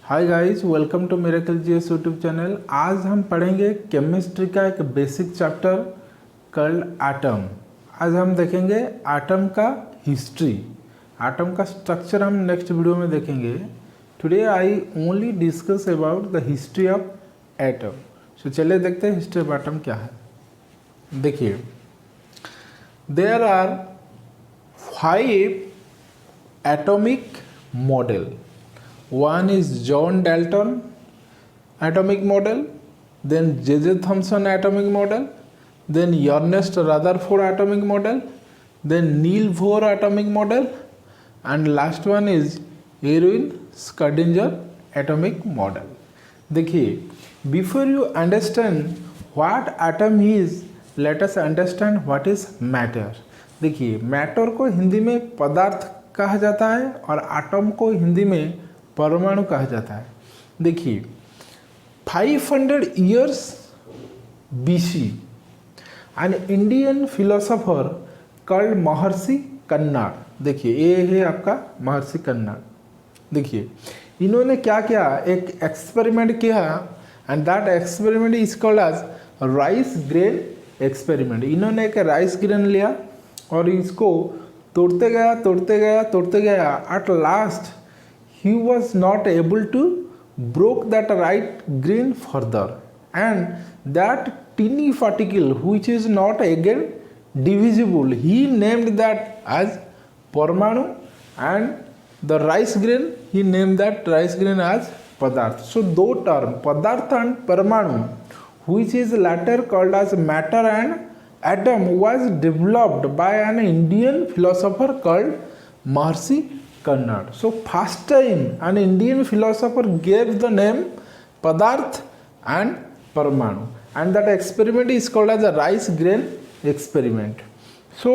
Hi guys, welcome to Miracle GS YouTube channel. आज हम पढ़ेंगे केमिस्ट्री का एक बेसिक चैप्टर कॉल्ड एटम। आज हम देखेंगे एटम का हिस्ट्री, एटम का स्ट्रक्चर हम नेक्स्ट वीडियो में देखेंगे। Today I only discuss about the history of atom. So चलिए देखते हैं हिस्ट्री ऑफ एटम क्या है। देखिए, there are 5 atomic model. One is John Dalton atomic model, then J.J. Thomson atomic model, then Ernest Rutherford atomic model, then Neil Bohr atomic model, and last one is Erwin Schrödinger atomic model. देखिए, before you understand what atom is, let us understand what is matter. देखिए, matter को हिंदी में पदार्थ कहा जाता है और atom को हिंदी में परमाणु कहा जाता है। देखिए, 500 years BC an Indian philosopher called महर्षि कन्नाड। देखिए, ये है आपका महर्षि कन्नाड। देखिए, इन्होंने क्या किया, एक एक्सपेरिमेंट किया and that experiment is called as rice grain experiment. इन्होंने एक राइस ग्रेन लिया और इसको तोड़ते गया। At last he was not able to broke that right grain further, and that teeny particle which is not again divisible, he named that as parmanu, and the rice grain he named that rice grain as padarth. So those term padarth and parmanu, which is later called as matter and atom, was developed by an Indian philosopher called Maharshi Kannad. So first time an Indian philosopher gave the name Padarth and Parmanu, and that experiment is called as a rice grain experiment. So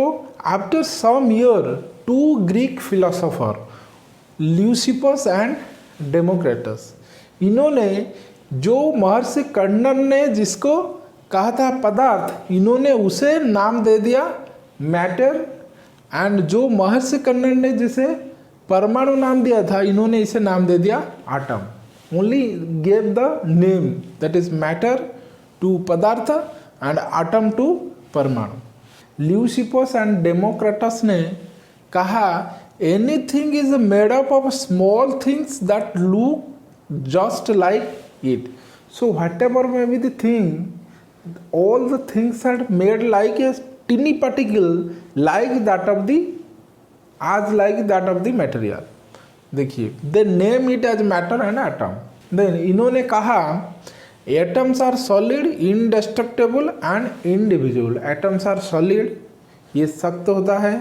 after some year, 2 Greek philosopher Leucippus and Democritus, इन्होंने जो महर्षि कन्नड ने जिसको कहा था पदार्थ, इन्होंने उसे नाम दे दिया मैटर, एंड जो महर्षि कन्नड ने जिसे परमाणु नाम दिया था, इन्होंने इसे नाम दे दिया atom. Only gave the name that is matter to पदार्थ एंड आटम टू परमाणु। ल्यूसिपस एंड डेमोक्रेटस ने कहा anything is made up of small things that look just like it. So whatever may be the thing, all the things are made like a tiny particle like that of the material. देखिए, they name it as matter and atom. Then इन्होंने कहा atoms are solid, indestructible and indivisible. Atoms are solid, ये सख्त होता है,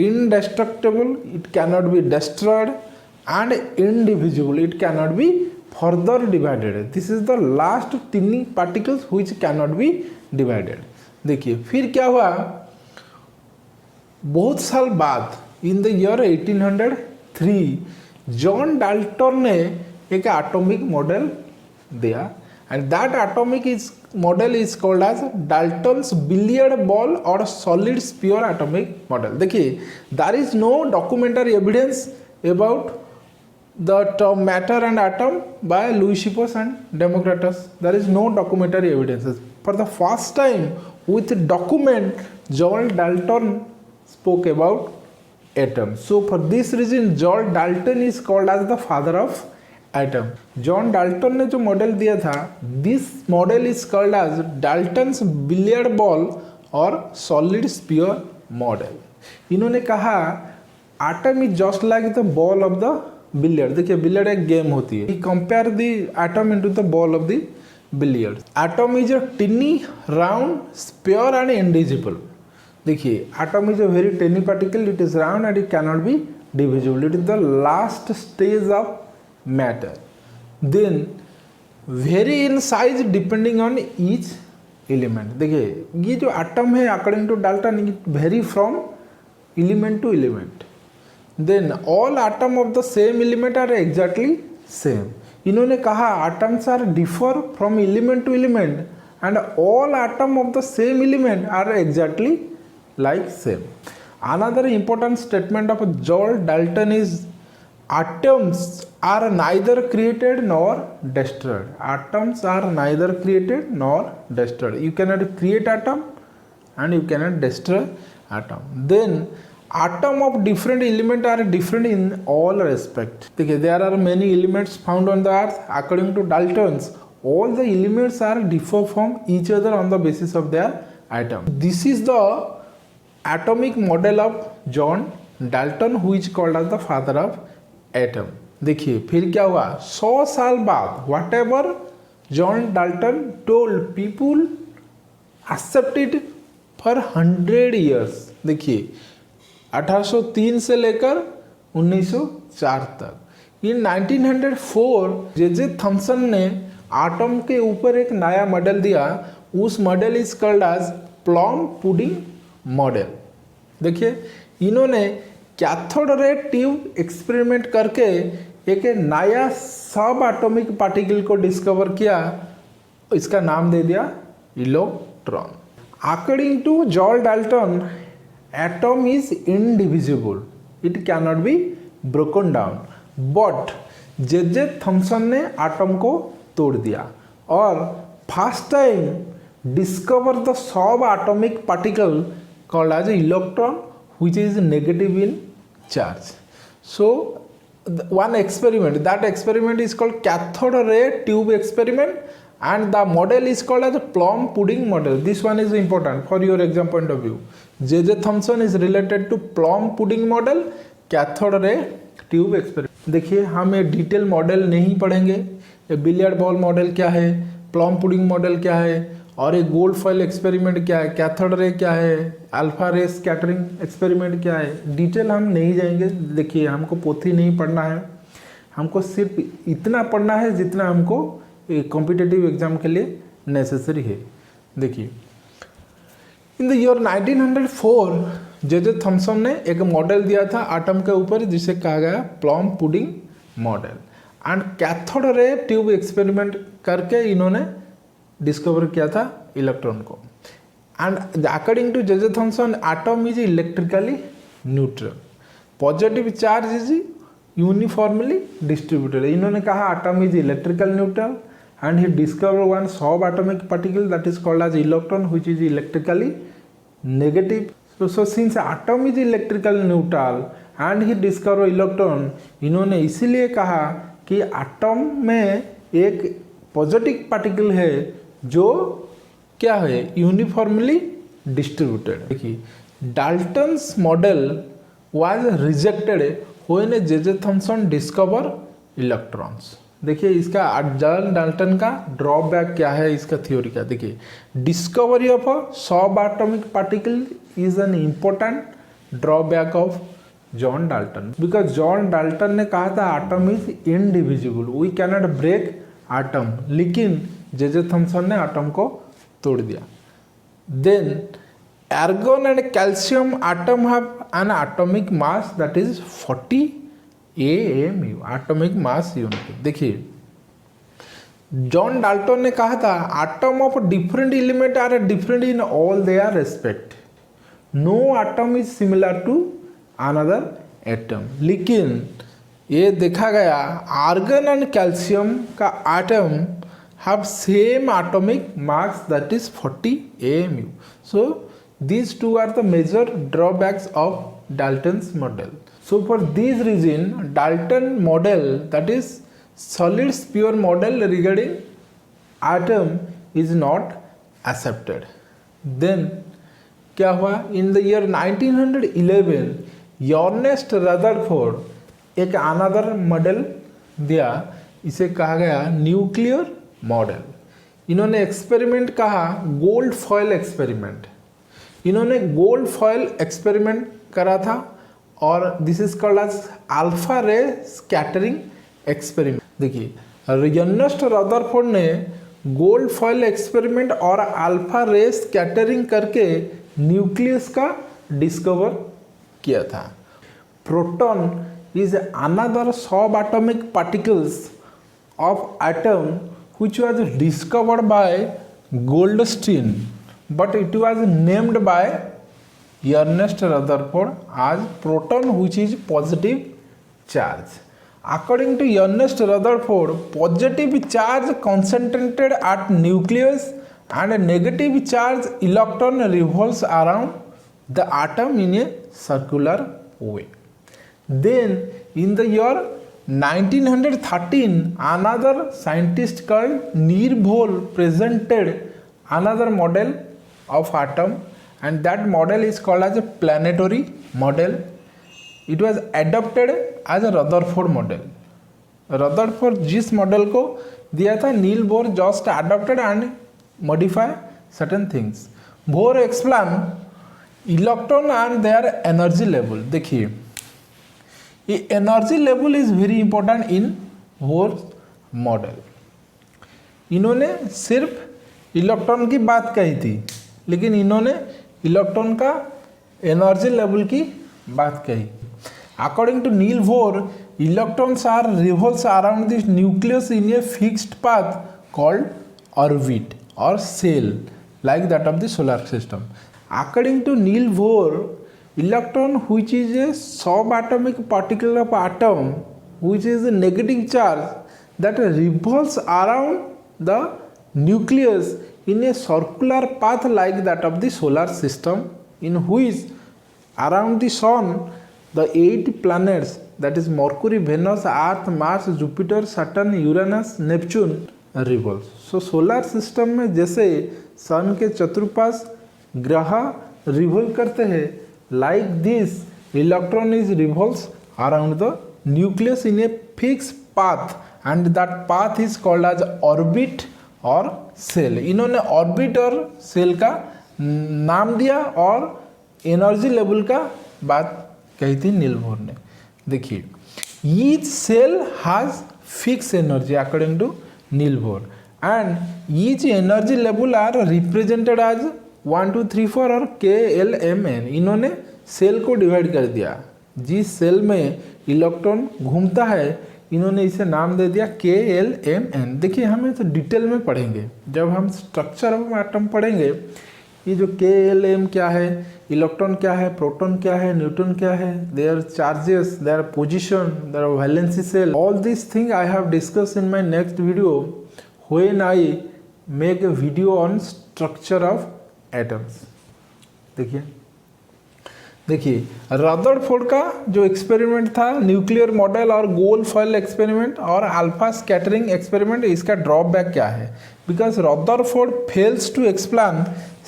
indestructible, it cannot be destroyed, and indivisible, it cannot be further divided. This is the last tiny particles which cannot be divided. देखिए, फिर क्या हुआ, बहुत साल बाद in the year 1803 John Dalton ने एक एटॉमिक मॉडल दिया, and that atomic model is called as Dalton's billiard ball और सॉलिड स्फीयर एटॉमिक मॉडल। देखिए, there is no documentary evidence about the term matter and atom by Leucippus and Democritus. There is no documentary evidences. For the first time with document, John Dalton spoke about atom. So for this reason John Dalton is called as the father of atom. John Dalton ने जो model दिया था, this model is called as Dalton's billiard ball और solid sphere model. इन्होंने कहा atom is just like the ball of the billiard. देखिए, billiard एक game होती है। Compare the atom into the ball of the billiard. Atom is a tiny round sphere and indivisible. देखिए, atom is a very tiny particle, it is round and it cannot be divisible, it is the last stage of matter, then vary in size depending on each element. देखिए, ये जो atom है according to Dalton it vary from element to element, then all atom of the same element are exactly same. इन्होंने कहा atoms are differ from element to element and all atom of the same element are exactly like same. Another important statement of John Dalton is atoms are neither created nor destroyed. Atoms are neither created nor destroyed. You cannot create atom and you cannot destroy atom. Then atom of different element are different in all respect. Okay, there are many elements found on the earth. According to Dalton's, all the elements are differ from each other on the basis of their atom. This is the atomic model of John Dalton, who is called as the father of atom. देखिए फिर क्या हुआ, 100 साल बाद what ever John Dalton told people accepted for 100 years. देखिए 1803 से लेकर 1904 तक. इन 1904 जे थॉमसन ने आटम के ऊपर एक नया मॉडल दिया. उस model is called as plum pudding model. देखिए इन्होंने कैथोड रे ट्यूब एक्सपेरिमेंट करके एक नया सब एटॉमिक पार्टिकल को डिस्कवर किया. इसका नाम दे दिया electron. According to John Dalton, atom is indivisible, it can not be broken down. But J Thomson ने एटम को तोड़ दिया और first time discover the subatomic particle called as electron which is negative in charge. So one experiment, that experiment is called cathode ray tube experiment, and the model is called as a plum pudding model. This one is important for your exam point of view. J.J. Thomson is related to plum pudding model, cathode ray tube experiment. देखिए हम ये detail model नहीं पढ़ेंगे. ये billiard ball model क्या है, plum pudding model क्या है, और ये गोल्ड फॉइल एक्सपेरिमेंट क्या है, कैथोड रे क्या है, अल्फा रे स्कैटरिंग एक्सपेरिमेंट क्या है, डिटेल हम नहीं जाएंगे. देखिए हमको पोथी नहीं पढ़ना है, हमको सिर्फ इतना पढ़ना है जितना हमको कॉम्पिटिटिव एग्जाम के लिए नेसेसरी है. देखिए इन द ईयर 1904 जे थॉमसन ने एक मॉडल दिया था आटम के ऊपर जिसे कहा गया plum pudding model. And cathode ray tube experiment करके इन्होंने डिस्कवर किया था इलेक्ट्रॉन को. And according to J Thomson, atom is electrically neutral, positive charge is uniformly distributed. इन्होंने कहा atom is electrical neutral and he discover one subatomic particle that is called as electron which is electrically negative. So since atom is electrical neutral and he discover electron, इन्होंने इसीलिए कहा कि atom में एक positive particle है जो क्या है, यूनिफॉर्मली डिस्ट्रीब्यूटेड. देखिए Dalton's model was rejected when J Thomson discover electrons. देखिए इसका जॉन डाल्टन का ड्रॉबैक क्या है इसका थ्योरी का. देखिए discovery of a subatomic particle is an important drawback of John Dalton, because John Dalton ने कहा था atom is indivisible, we cannot break atom. लेकिन जे थॉमसन ने एटम को तोड़ दिया. Then argon and calcium atom have an atomic mass that is 40 AMU, atomic mass unit. देखिए John Dalton ने कहा था atom of different element are different in all their respect, no atom is similar to another atom. लेकिन ये देखा गया argon and calcium का atom have same atomic mass that is 40 AMU. So these two are the major drawbacks of Dalton's model. So for this reason, Dalton model, that is solid pure model regarding atom, is not accepted. Then क्या हुआ, in the year 1911 Ernest Rutherford एक another model दिया, इसे कहा गया nuclear model. इन्होंने experiment कहा gold foil experiment. इन्होंने गोल्ड फॉयल एक्सपेरिमेंट करा था और this is called as alpha ray scattering experiment. देखिए अर्नेस्ट रदरफोर्ड ने गोल्ड फॉयल एक्सपेरिमेंट और अल्फा रे स्कैटरिंग करके न्यूक्लियस का डिस्कवर किया था. Proton is another subatomic particles of atom which was discovered by Goldstein, but it was named by Ernest Rutherford as proton, which is positive charge. According to Ernest Rutherford, positive charge concentrated at nucleus and a negative charge electron revolves around the atom in a circular way. Then in the year 1913, another scientist called Neil Bohr presented another model of atom, and that model is called as a planetary model. It was adopted as a Rutherford model. Rutherford जिस model को दिया था, Niels bore just adopted and modify certain things. Bore explain electron and their energy level. देखिए ये energy level is very important in Bohr model. इन्होंने सिर्फ electron की बात कही थी, लेकिन इन्होंने इलेक्ट्रॉन का एनर्जी लेवल की बात कही. According to Niels Bohr, electrons are revolves around this nucleus in a fixed path called orbit और shell like that of the solar system. According to Neil Bohr, electron, which is a subatomic particle of atom, which is a negative charge that revolves around the nucleus in a circular path like that of the solar system, in which around the sun the 8 planets, that is Mercury, Venus, Earth, Mars, Jupiter, Saturn, Uranus, Neptune revolves. So solar system में जैसे सन के चतुर्पाश ग्रह revolve करते हैं, like this electron is revolves around the nucleus in a fixed path, and that path is called as orbit और cell. इन्होंने orbit और cell का नाम दिया और एनर्जी लेवल का बात कही थी नील बोर ने. देखिए each shell has fix energy according to Niels Bohr, and each energy level are represented as 1 2 3 4 और KLMN. इन्होंने सेल को डिवाइड कर दिया. जिस सेल में इलेक्ट्रॉन घूमता है इन्होंने इसे नाम दे दिया KLMN. देखिए हम इसे डिटेल में पढ़ेंगे जब हम स्ट्रक्चर ऑफ एटम पढ़ेंगे. ये जो KLM क्या है, इलेक्ट्रॉन क्या है, प्रोटॉन क्या है, न्यूट्रॉन क्या है, their charges, their position, their valency shell, all this thing I have discuss in my next video when I make a video on structure of atoms. देखिए रदरफोर्ड का जो एक्सपेरिमेंट था, न्यूक्लियर मॉडल और gold foil experiment और alpha scattering experiment, इसका drawback क्या है? Because Rutherford fails to explain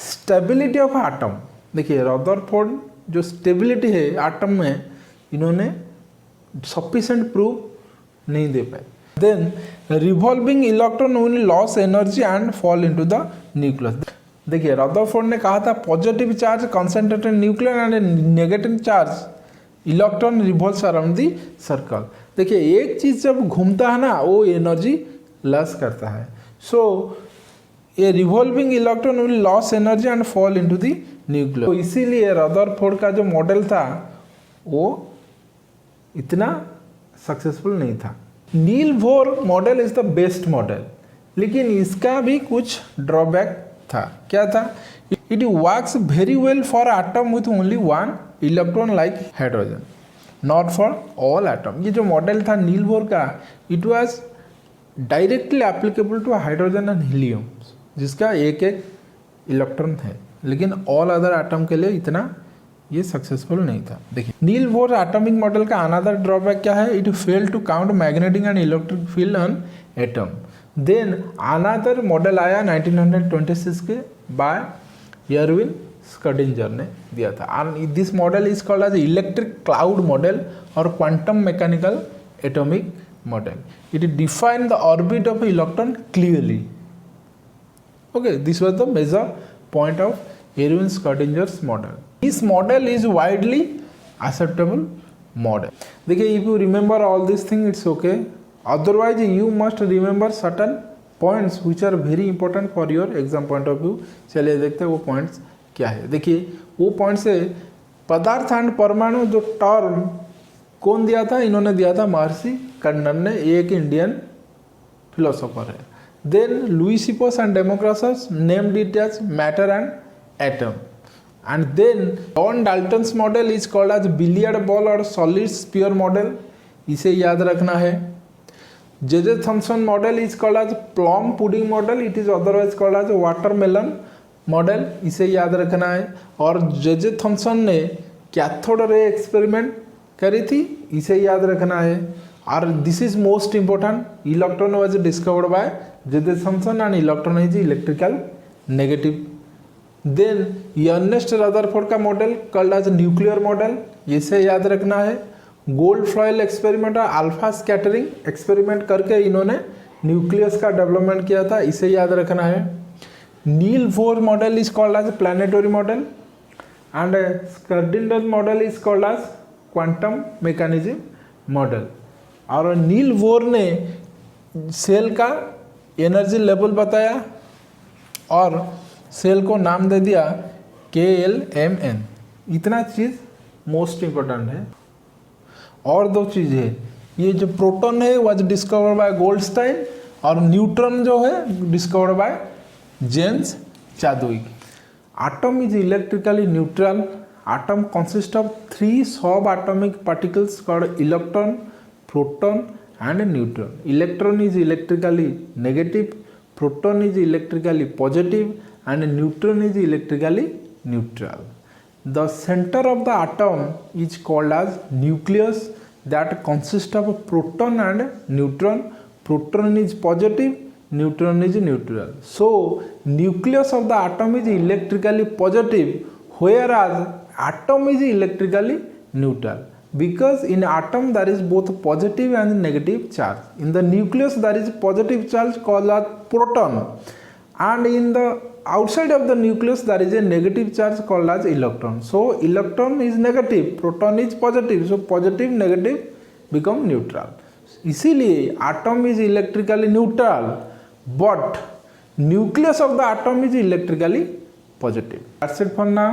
stability of atom. देखिए रदरफोर्ड जो स्टेबिलिटी है एटम में इन्होंने सफिशिएंट प्रूफ नहीं दे पाए. Then revolving electron will lose energy and fall into the nucleus. देखिए रदरफोर्ड ने कहा था positive charge concentrated nucleus and negative charge electron revolves around the circle. देखिए एक चीज जब घूमता है ना वो एनर्जी लॉस करता है. So a revolving electron will loss energy and fall into the nucleus. तो इसीलिए रदरफोर्ड का जो मॉडल था वो इतना सक्सेसफुल नहीं था. Niels Bohr model is the best model, लेकिन इसका भी कुछ ड्रॉबैक था. क्या था? It works very well for atom with only one electron like hydrogen, not for all atom. ये जो मॉडल था नील बोर का, it was directly applicable to hydrogen and helium जिसका एक एक इलेक्ट्रॉन है, लेकिन ऑल अदर एटम के लिए इतना ये सक्सेसफुल नहीं था. देखिए नील बोर एटॉमिक मॉडल का अनदर ड्रॉबैक क्या है? It fail to count magnetic and electric field on atom. Then another model आया 1926 के बाय एरविन स्कडिंजर ने दिया था. This model is called as electric cloud model और quantum mechanical atomic model. It define the orbit of electron clearly. Okay, this was the major point of Erwin Schrödinger's model. This model is widely acceptable model. देखिए if you remember all these things it's okay. Otherwise you must remember certain points which are very important for your exam point of view. चलिए देखते हैं वो points क्या है. देखिए वो points है पदार्थ एंड परमाणु जो टर्म कौन दिया था? इन्होंने दिया था महर्षि कन्नन ने, एक इंडियन फिलोसोफर है. Then Lewis and Democritus named it as matter and atom, and then John Dalton's model is called as billiard ball or solid sphere model. इसे याद रखना है। J Thomson model is called as plum pudding model, it is otherwise called as watermelon model, इसे याद रखना है। और J Thomson ने कैथोड रे एक्सपेरिमेंट करी थी, इसे याद रखना है। और this is most important, electron was discovered by J Thomson and electron is electrical negative. Then Ernest Rutherford का model called as nuclear model, इसे याद रखना है। गोल्ड फ्लॉयल एक्सपेरिमेंट और अल्फा स्कैटरिंग एक्सपेरिमेंट करके इन्होंने न्यूक्लियस का डेवलपमेंट किया था, इसे याद रखना है। Niels Bohr model is called as planetary model and Schrödinger model is called as quantum mechanism model. और नील बोर ने सेल का एनर्जी लेवल बताया और सेल को नाम दे दिया KLMN। इतना चीज़ मोस्ट इम्पोर्टेंट है। और दो चीज़ है, ये जो प्रोटॉन है वाज डिस्कवर्ड बाय गोल्डस्टाइन और न्यूट्रॉन जो है discovered by James Chadwick. Atom is electrically neutral. Atom consist of 3 सब atomic particles called electron, proton and neutron. Electron is electrically negative, proton is electrically positive and neutron is electrically neutral. The center of the atom is called as nucleus that consists of proton and neutron. Proton is positive, neutron is neutral. So nucleus of the atom is electrically positive whereas atom is electrically neutral. Because in atom there is both positive and negative charge. In the nucleus there is positive charge called as proton, and in the outside of the nucleus there is a negative charge called as electron. So electron is negative, proton is positive, so positive negative become neutral. इसीलिए atom is electrically neutral but nucleus of the atom is electrically positive. That's it for now.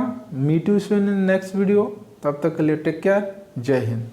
Meet you soon in next video. तब तक के लिए take care, जय हिंद।